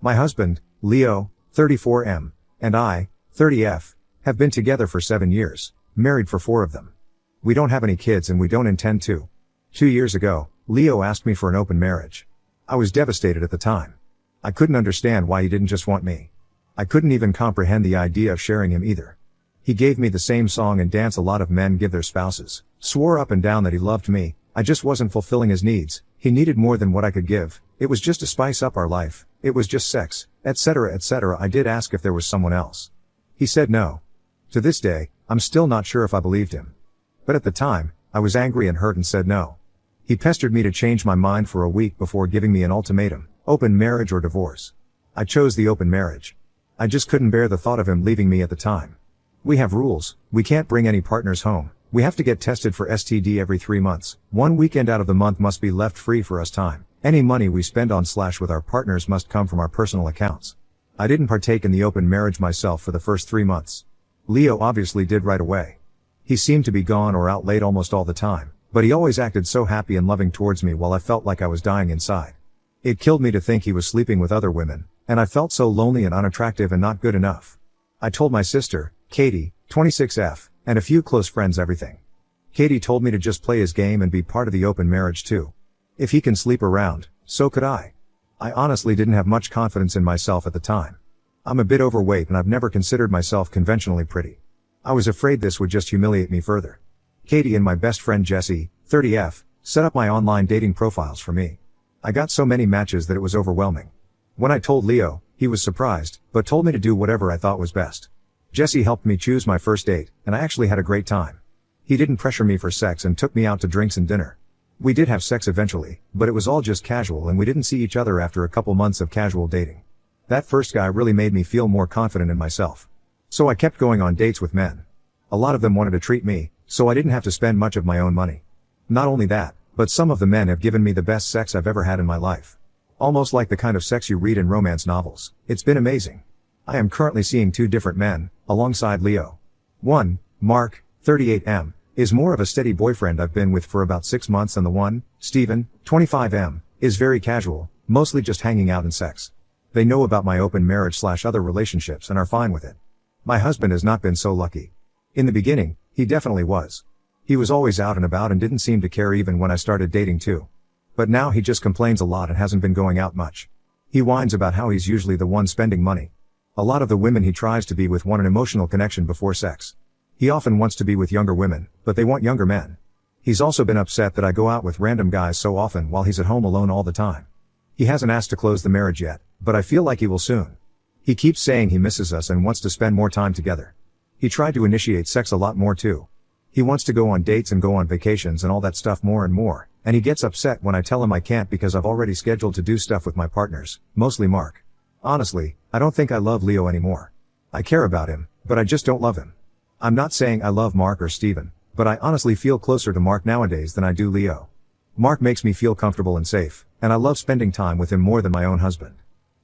My husband, Leo, 34M, and I, 30F, have been together for 7 years, married for 4 of them. We don't have any kids and we don't intend to. 2 years ago, Leo asked me for an open marriage. I was devastated at the time. I couldn't understand why he didn't just want me. I couldn't even comprehend the idea of sharing him either. He gave me the same song and dance a lot of men give their spouses, swore up and down that he loved me. I just wasn't fulfilling his needs. He needed more than what I could give. It was just to spice up our life. It was just sex, etc., etc. I did ask if there was someone else. He said no. To this day, I'm still not sure if I believed him. But at the time, I was angry and hurt and said no. He pestered me to change my mind for a week before giving me an ultimatum: open marriage or divorce. I chose the open marriage. I just couldn't bear the thought of him leaving me at the time. We have rules. We can't bring any partners home. We have to get tested for STD every 3 months. 1 weekend out of the month must be left free for us time. Any money we spend on / with our partners must come from our personal accounts. I didn't partake in the open marriage myself for the first 3 months. Leo obviously did right away. He seemed to be gone or out late almost all the time, but he always acted so happy and loving towards me while I felt like I was dying inside. It killed me to think he was sleeping with other women, and I felt so lonely and unattractive and not good enough. I told my sister, Katie, 26F, and a few close friends everything. Katie told me to just play his game and be part of the open marriage too. If he can sleep around, so could I. I honestly didn't have much confidence in myself at the time. I'm a bit overweight and I've never considered myself conventionally pretty. I was afraid this would just humiliate me further. Katie and my best friend Jessie, 30F, set up my online dating profiles for me. I got so many matches that it was overwhelming. When I told Leo, he was surprised, but told me to do whatever I thought was best. Jessie helped me choose my first date, and I actually had a great time. He didn't pressure me for sex and took me out to drinks and dinner. We did have sex eventually, but it was all just casual and we didn't see each other after a couple months of casual dating. That first guy really made me feel more confident in myself. So I kept going on dates with men. A lot of them wanted to treat me, so I didn't have to spend much of my own money. Not only that, but some of the men have given me the best sex I've ever had in my life. Almost like the kind of sex you read in romance novels. It's been amazing. I am currently seeing 2 different men, alongside Leo. One, Mark, 38M, is more of a steady boyfriend I've been with for about 6 months, and the one, Steven, 25M, is very casual, mostly just hanging out and sex. They know about my open marriage / other relationships and are fine with it. My husband has not been so lucky. In the beginning, he definitely was. He was always out and about and didn't seem to care even when I started dating too. But now he just complains a lot and hasn't been going out much. He whines about how he's usually the one spending money. A lot of the women he tries to be with want an emotional connection before sex. He often wants to be with younger women, but they want younger men. He's also been upset that I go out with random guys so often while he's at home alone all the time. He hasn't asked to close the marriage yet, but I feel like he will soon. He keeps saying he misses us and wants to spend more time together. He tried to initiate sex a lot more too. He wants to go on dates and go on vacations and all that stuff more and more, and he gets upset when I tell him I can't because I've already scheduled to do stuff with my partners, mostly Mark. Honestly, I don't think I love Leo anymore. I care about him, but I just don't love him. I'm not saying I love Mark or Steven, but I honestly feel closer to Mark nowadays than I do Leo. Mark makes me feel comfortable and safe, and I love spending time with him more than my own husband.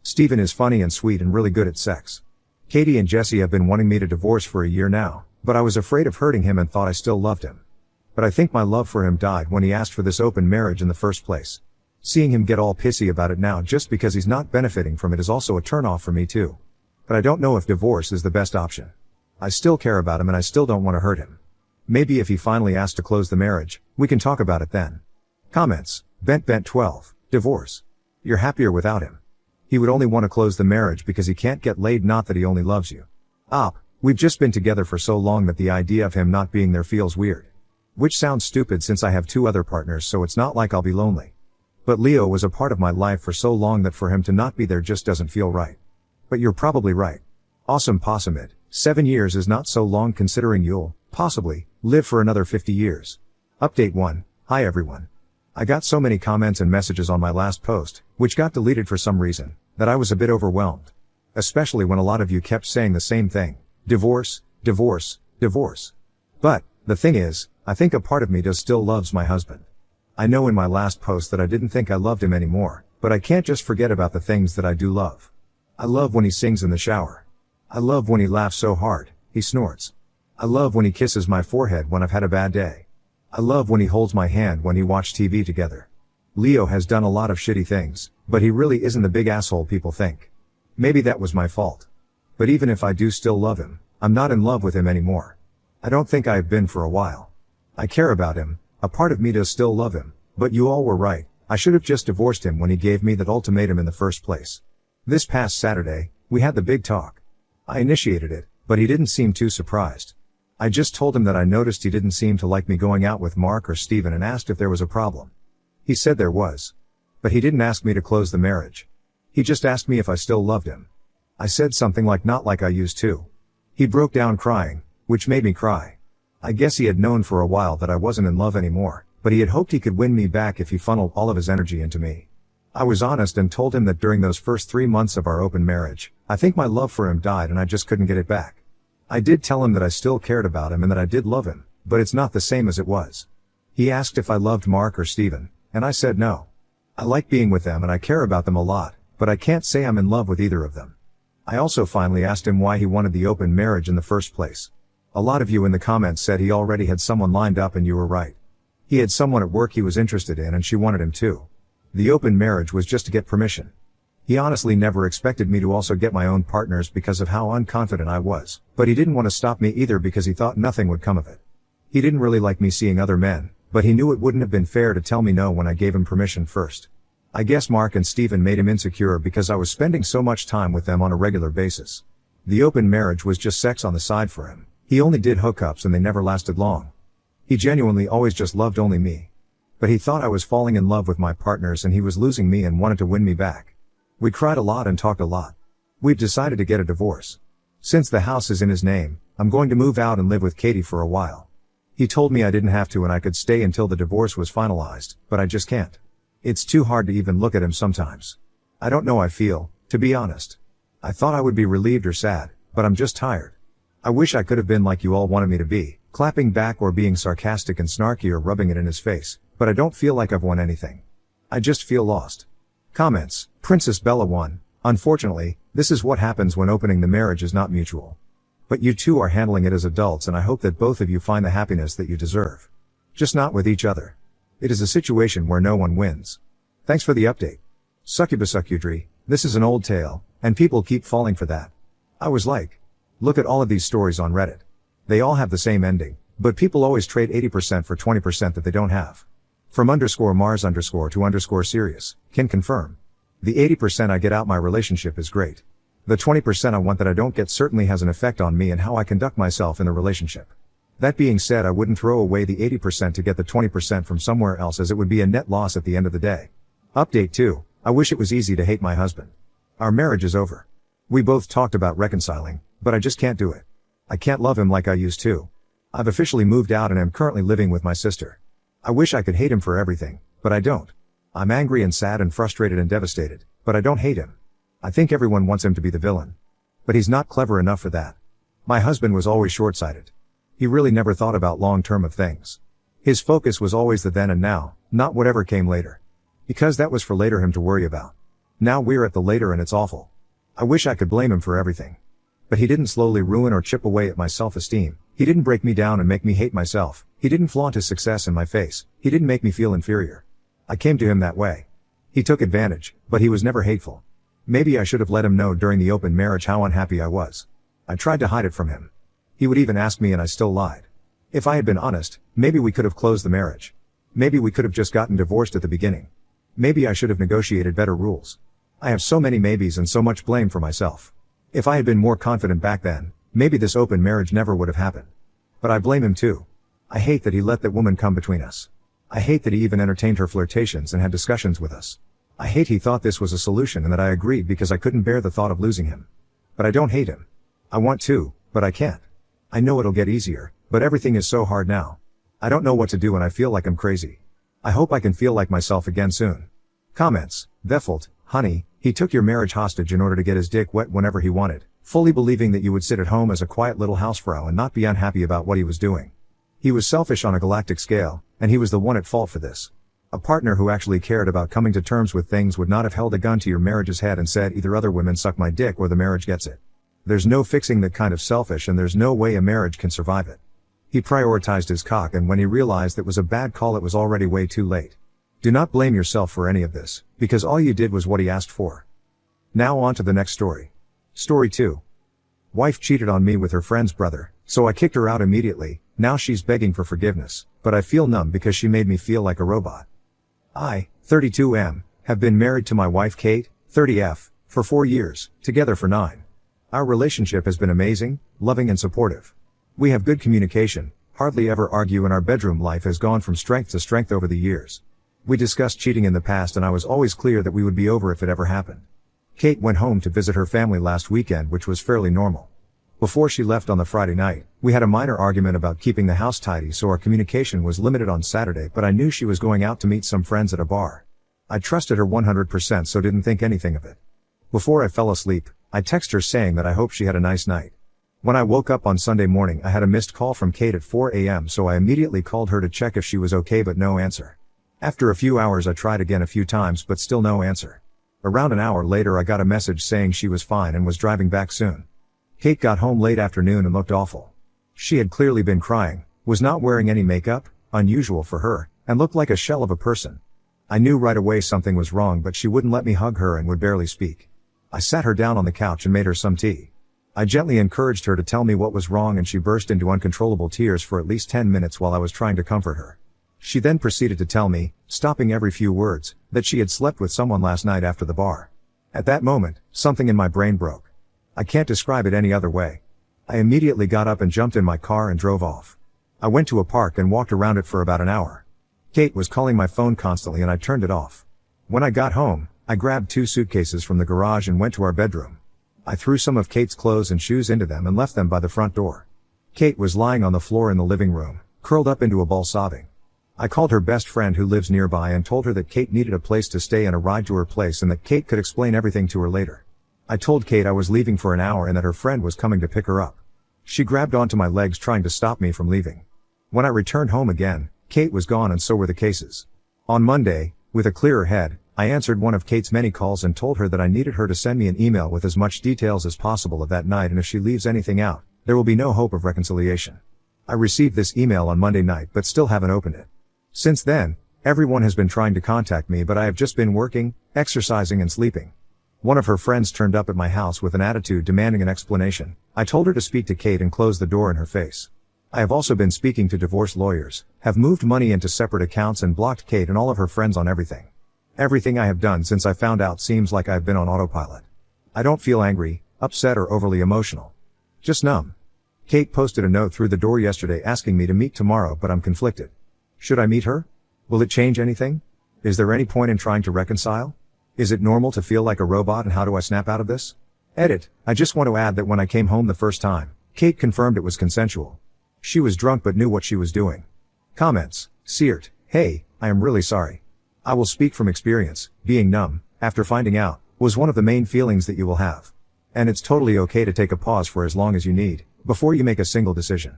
Steven is funny and sweet and really good at sex. Katie and Jessie have been wanting me to divorce for a year now, but I was afraid of hurting him and thought I still loved him. But I think my love for him died when he asked for this open marriage in the first place. Seeing him get all pissy about it now just because he's not benefiting from it is also a turnoff for me too. But I don't know if divorce is the best option. I still care about him and I still don't want to hurt him. Maybe if he finally asks to close the marriage, we can talk about it then. Comments. Bent12. Divorce. You're happier without him. He would only want to close the marriage because he can't get laid, not that he only loves you. Op. We've just been together for so long that the idea of him not being there feels weird. Which sounds stupid since I have 2 other partners, so it's not like I'll be lonely. But Leo was a part of my life for so long that for him to not be there just doesn't feel right. But you're probably right. Awesome Possumit. 7 years is not so long considering you'll, possibly, live for another 50 years. Update 1. Hi everyone. I got so many comments and messages on my last post, which got deleted for some reason, that I was a bit overwhelmed. Especially when a lot of you kept saying the same thing. Divorce, divorce, divorce. But, the thing is, I think a part of me does still loves my husband. I know in my last post that I didn't think I loved him anymore, but I can't just forget about the things that I do love. I love when he sings in the shower. I love when he laughs so hard, he snorts. I love when he kisses my forehead when I've had a bad day. I love when he holds my hand when we watch TV together. Leo has done a lot of shitty things, but he really isn't the big asshole people think. Maybe that was my fault. But even if I do still love him, I'm not in love with him anymore. I don't think I have been for a while. I care about him, a part of me does still love him, but you all were right, I should have just divorced him when he gave me that ultimatum in the first place. This past Saturday, we had the big talk. I initiated it, but he didn't seem too surprised. I just told him that I noticed he didn't seem to like me going out with Mark or Steven and asked if there was a problem. He said there was. But he didn't ask me to close the marriage. He just asked me if I still loved him. I said something like not like I used to. He broke down crying, which made me cry. I guess he had known for a while that I wasn't in love anymore, but he had hoped he could win me back if he funneled all of his energy into me. I was honest and told him that during those first 3 months of our open marriage, I think my love for him died and I just couldn't get it back. I did tell him that I still cared about him and that I did love him, but it's not the same as it was. He asked if I loved Mark or Steven, and I said no. I like being with them and I care about them a lot, but I can't say I'm in love with either of them. I also finally asked him why he wanted the open marriage in the first place. A lot of you in the comments said he already had someone lined up and you were right. He had someone at work he was interested in and she wanted him too. The open marriage was just to get permission. He honestly never expected me to also get my own partners because of how unconfident I was, but he didn't want to stop me either because he thought nothing would come of it. He didn't really like me seeing other men, but he knew it wouldn't have been fair to tell me no when I gave him permission first. I guess Mark and Steven made him insecure because I was spending so much time with them on a regular basis. The open marriage was just sex on the side for him. He only did hookups and they never lasted long. He genuinely always just loved only me. But he thought I was falling in love with my partners and he was losing me and wanted to win me back. We cried a lot and talked a lot. We've decided to get a divorce. Since the house is in his name, I'm going to move out and live with Katie for a while. He told me I didn't have to and I could stay until the divorce was finalized, but I just can't. It's too hard to even look at him sometimes. I don't know how I feel, to be honest. I thought I would be relieved or sad, but I'm just tired. I wish I could have been like you all wanted me to be, clapping back or being sarcastic and snarky or rubbing it in his face, but I don't feel like I've won anything. I just feel lost. Comments. Princess Bella 1. Unfortunately, this is what happens when opening the marriage is not mutual. But you two are handling it as adults and I hope that both of you find the happiness that you deserve. Just not with each other. It is a situation where no one wins. Thanks for the update. Succubusukudri, this is an old tale, and people keep falling for that. I was like, look at all of these stories on Reddit. They all have the same ending, but people always trade 80% for 20% that they don't have. From _Mars_ to _serious, can confirm. The 80% I get out my relationship is great. The 20% I want that I don't get certainly has an effect on me and how I conduct myself in the relationship. That being said, I wouldn't throw away the 80% to get the 20% from somewhere else as it would be a net loss at the end of the day. Update 2. I wish it was easy to hate my husband. Our marriage is over. We both talked about reconciling, but I just can't do it. I can't love him like I used to. I've officially moved out and am currently living with my sister. I wish I could hate him for everything, but I don't. I'm angry and sad and frustrated and devastated, but I don't hate him. I think everyone wants him to be the villain. But he's not clever enough for that. My husband was always short-sighted. He really never thought about long-term of things. His focus was always the then and now, not whatever came later. Because that was for later him to worry about. Now we're at the later and it's awful. I wish I could blame him for everything. But he didn't slowly ruin or chip away at my self-esteem. He didn't break me down and make me hate myself. He didn't flaunt his success in my face. He didn't make me feel inferior. I came to him that way. He took advantage, but he was never hateful. Maybe I should have let him know during the open marriage how unhappy I was. I tried to hide it from him. He would even ask me and I still lied. If I had been honest, maybe we could have closed the marriage. Maybe we could have just gotten divorced at the beginning. Maybe I should have negotiated better rules. I have so many maybes and so much blame for myself. If I had been more confident back then, maybe this open marriage never would have happened. But I blame him too. I hate that he let that woman come between us. I hate that he even entertained her flirtations and had discussions with us. I hate he thought this was a solution and that I agreed because I couldn't bear the thought of losing him. But I don't hate him. I want to, but I can't. I know it'll get easier, but everything is so hard now. I don't know what to do and I feel like I'm crazy. I hope I can feel like myself again soon. Comments. Vefelt, honey, he took your marriage hostage in order to get his dick wet whenever he wanted, fully believing that you would sit at home as a quiet little housefrau and not be unhappy about what he was doing. He was selfish on a galactic scale, and he was the one at fault for this. A partner who actually cared about coming to terms with things would not have held a gun to your marriage's head and said either other women suck my dick or the marriage gets it. There's no fixing that kind of selfish and there's no way a marriage can survive it. He prioritized his cock and when he realized it was a bad call it was already way too late. Do not blame yourself for any of this, because all you did was what he asked for. Now on to the next story. Story 2. Wife cheated on me with her friend's brother, so I kicked her out immediately. Now she's begging for forgiveness, but I feel numb because she made me feel like a robot. I, 32M, have been married to my wife Kate, 30F, for 4 years, together for 9. Our relationship has been amazing, loving and supportive. We have good communication, hardly ever argue, and our bedroom life has gone from strength to strength over the years. We discussed cheating in the past and I was always clear that we would be over if it ever happened. Kate went home to visit her family last weekend, which was fairly normal. Before she left on the Friday night, we had a minor argument about keeping the house tidy, so our communication was limited on Saturday, but I knew she was going out to meet some friends at a bar. I trusted her 100%, so didn't think anything of it. Before I fell asleep, I texted her saying that I hoped she had a nice night. When I woke up on Sunday morning, I had a missed call from Kate at 4 a.m., so I immediately called her to check if she was okay, but no answer. After a few hours I tried again a few times, but still no answer. Around an hour later I got a message saying she was fine and was driving back soon. Kate got home late afternoon and looked awful. She had clearly been crying, was not wearing any makeup, unusual for her, and looked like a shell of a person. I knew right away something was wrong, but she wouldn't let me hug her and would barely speak. I sat her down on the couch and made her some tea. I gently encouraged her to tell me what was wrong, and she burst into uncontrollable tears for at least 10 minutes while I was trying to comfort her. She then proceeded to tell me, stopping every few words, that she had slept with someone last night after the bar. At that moment, something in my brain broke. I can't describe it any other way. I immediately got up and jumped in my car and drove off. I went to a park and walked around it for about an hour. Kate was calling my phone constantly and I turned it off. When I got home, I grabbed 2 suitcases from the garage and went to our bedroom. I threw some of Kate's clothes and shoes into them and left them by the front door. Kate was lying on the floor in the living room, curled up into a ball sobbing. I called her best friend who lives nearby and told her that Kate needed a place to stay and a ride to her place, and that Kate could explain everything to her later. I told Kate I was leaving for an hour and that her friend was coming to pick her up. She grabbed onto my legs trying to stop me from leaving. When I returned home again, Kate was gone and so were the cases. On Monday, with a clearer head, I answered one of Kate's many calls and told her that I needed her to send me an email with as much details as possible of that night, and if she leaves anything out, there will be no hope of reconciliation. I received this email on Monday night but still haven't opened it. Since then, everyone has been trying to contact me, but I have just been working, exercising and sleeping. One of her friends turned up at my house with an attitude demanding an explanation. I told her to speak to Kate and close the door in her face. I have also been speaking to divorce lawyers, have moved money into separate accounts and blocked Kate and all of her friends on everything. Everything I have done since I found out seems like I've been on autopilot. I don't feel angry, upset or overly emotional. Just numb. Kate posted a note through the door yesterday asking me to meet tomorrow, but I'm conflicted. Should I meet her? Will it change anything? Is there any point in trying to reconcile? Is it normal to feel like a robot, and how do I snap out of this? Edit. I just want to add that when I came home the first time, Kate confirmed it was consensual. She was drunk but knew what she was doing. Comments. Seert. Hey, I am really sorry. I will speak from experience. Being numb, after finding out, was one of the main feelings that you will have. And it's totally okay to take a pause for as long as you need, before you make a single decision.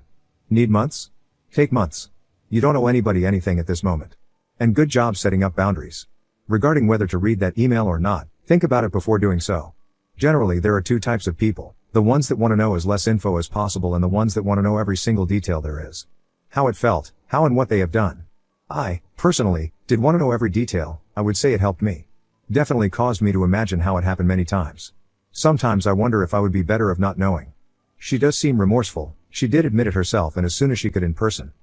Need months? Take months. You don't owe anybody anything at this moment. And good job setting up boundaries. Regarding whether to read that email or not, think about it before doing so. Generally, there are 2 types of people: the ones that want to know as less info as possible and the ones that want to know every single detail there is. How it felt, how and what they have done. I, personally, did want to know every detail. I would say it helped me. Definitely caused me to imagine how it happened many times. Sometimes I wonder if I would be better of not knowing. She does seem remorseful. She did admit it herself, and as soon as she could in person.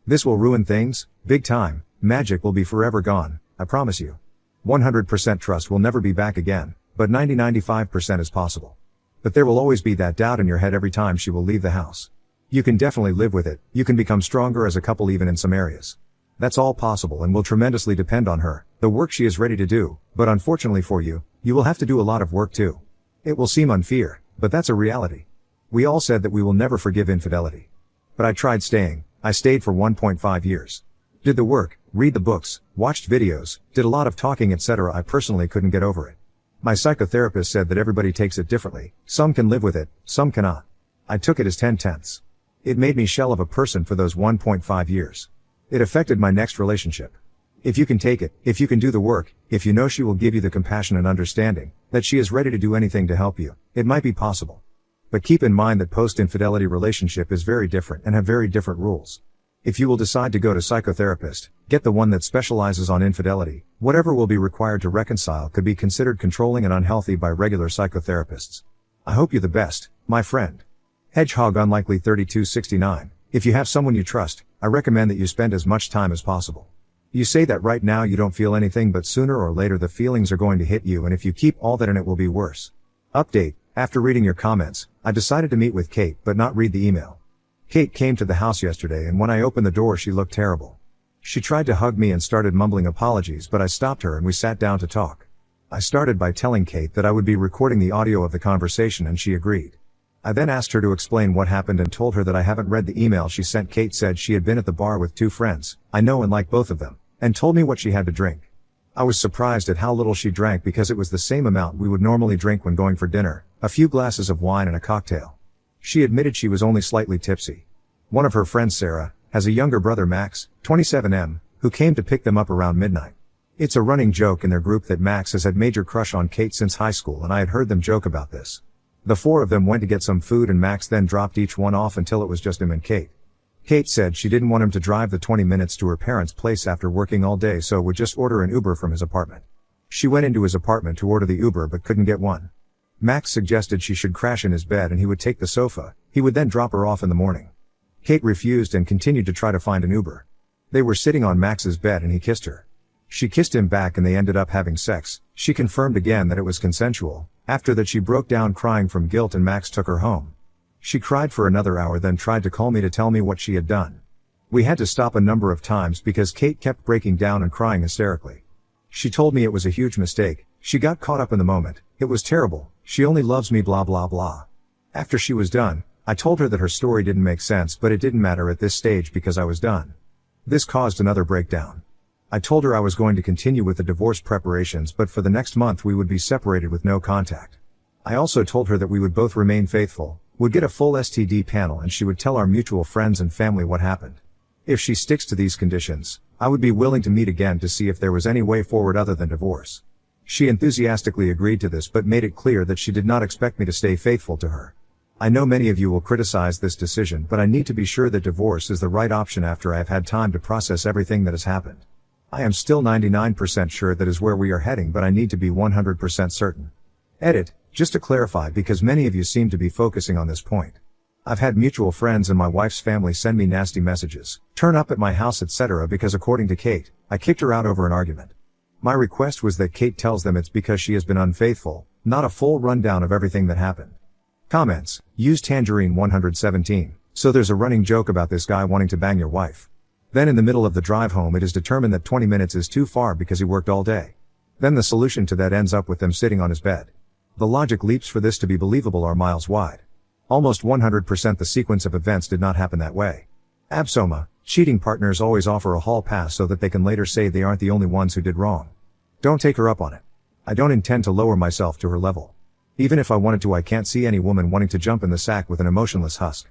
This will ruin things, big time. Magic will be forever gone, I promise you. 100% trust will never be back again, but 90-95% is possible. But there will always be that doubt in your head every time she will leave the house. You can definitely live with it. You can become stronger as a couple even in some areas. That's all possible and will tremendously depend on her, the work she is ready to do, but unfortunately for you, you will have to do a lot of work too. It will seem unfair, but that's a reality. We all said that we will never forgive infidelity. But I tried staying. I stayed for 1.5 years. Did the work, read the books, watched videos, did a lot of talking, etc. I personally couldn't get over it. My psychotherapist said that everybody takes it differently. Some can live with it, some cannot. I took it as 10/10. It made me shell of a person for those 1.5 years. It affected my next relationship. If you can take it, if you can do the work, if you know she will give you the compassion and understanding, that she is ready to do anything to help you, it might be possible. But keep in mind that post-infidelity relationship is very different and have very different rules. If you will decide to go to psychotherapist, get the one that specializes on infidelity. Whatever will be required to reconcile could be considered controlling and unhealthy by regular psychotherapists. I hope you the best, my friend. Hedgehog Unlikely 3269. If you have someone you trust, I recommend that you spend as much time as possible. You say that right now you don't feel anything, but sooner or later the feelings are going to hit you, and if you keep all that in, it will be worse. Update: after reading your comments, I decided to meet with Kate but not read the email. Kate came to the house yesterday, and when I opened the door she looked terrible. She tried to hug me and started mumbling apologies, but I stopped her and we sat down to talk. I started by telling Kate that I would be recording the audio of the conversation, and she agreed. I then asked her to explain what happened and told her that I haven't read the email she sent. Kate said she had been at the bar with two friends, I know and like both of them, and told me what she had to drink. I was surprised at how little she drank because it was the same amount we would normally drink when going for dinner, a few glasses of wine and a cocktail. She admitted she was only slightly tipsy. One of her friends, Sarah, has a younger brother, Max, 27M, who came to pick them up around midnight. It's a running joke in their group that Max has had major crush on Kate since high school, and I had heard them joke about this. The four of them went to get some food and Max then dropped each one off until it was just him and Kate. Kate said she didn't want him to drive the 20 minutes to her parents' place after working all day, so would just order an Uber from his apartment. She went into his apartment to order the Uber but couldn't get one. Max suggested she should crash in his bed and he would take the sofa. He would then drop her off in the morning. Kate refused and continued to try to find an Uber. They were sitting on Max's bed and he kissed her. She kissed him back and they ended up having sex. She confirmed again that it was consensual. After that she broke down crying from guilt and Max took her home. She cried for another hour, then tried to call me to tell me what she had done. We had to stop a number of times because Kate kept breaking down and crying hysterically. She told me it was a huge mistake. She got caught up in the moment. It was terrible. She only loves me, blah blah blah. After she was done, I told her that her story didn't make sense, but it didn't matter at this stage because I was done. This caused another breakdown. I told her I was going to continue with the divorce preparations, but for the next month we would be separated with no contact. I also told her that we would both remain faithful, would get a full STD panel, and she would tell our mutual friends and family what happened. If she sticks to these conditions, I would be willing to meet again to see if there was any way forward other than divorce. She enthusiastically agreed to this but made it clear that she did not expect me to stay faithful to her. I know many of you will criticize this decision, but I need to be sure that divorce is the right option after I have had time to process everything that has happened. I am still 99% sure that is where we are heading, but I need to be 100% certain. Edit: just to clarify, because many of you seem to be focusing on this point. I've had mutual friends and my wife's family send me nasty messages, turn up at my house, etc. because according to Kate, I kicked her out over an argument. My request was that Kate tells them it's because she has been unfaithful, not a full rundown of everything that happened. Comments: use Tangerine 117. So there's a running joke about this guy wanting to bang your wife. Then in the middle of the drive home it is determined that 20 minutes is too far because he worked all day. Then the solution to that ends up with them sitting on his bed. The logic leaps for this to be believable are miles wide. Almost 100% the sequence of events did not happen that way. Absoma: cheating partners always offer a hall pass so that they can later say they aren't the only ones who did wrong. Don't take her up on it. I don't intend to lower myself to her level. Even if I wanted to, I can't see any woman wanting to jump in the sack with an emotionless husk.